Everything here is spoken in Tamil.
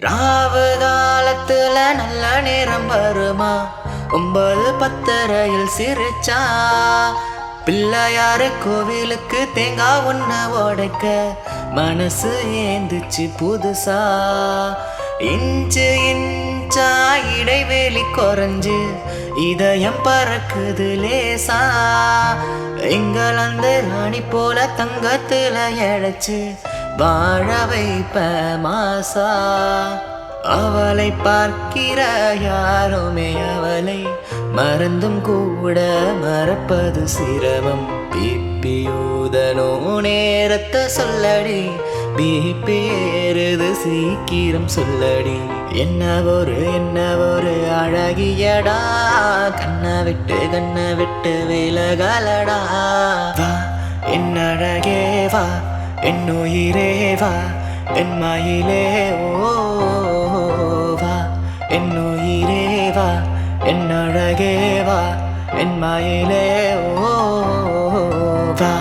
ராவு காலத்துல நல்ல நேரம் வருமா 9:10 சிரிச்சா பிள்ளையாரு கோவிலுக்கு தேங்காய் ஒண்ணு உடைக்க மனசு ஏந்துச்சு புதுசா இன்ச்சு இன்ச்சா இடைவெளி குறைஞ்சு இதயம் பறக்குது லேசா எங்கள் அந்த ராணி போல தங்கத்துல எழைச்சு வாழ வைப்ப மாசா அவளை பார்க்கிற யாருமே அவளை மறந்தும் கூட மறப்பது சிரமம் பிப்பியூதனோ நேரத்தை சொல்லடி பிபி ஏறுது சீக்கிரம் சொல்லடி என்ன ஒரு அழகியடா கண்ணை விட்டு விலகலடா வா என் அழகே வா என் உயிரே வா என் மயிலே ஓ வா என் உயிரே வா என் அழகே வா என் மயிலே ஓ வா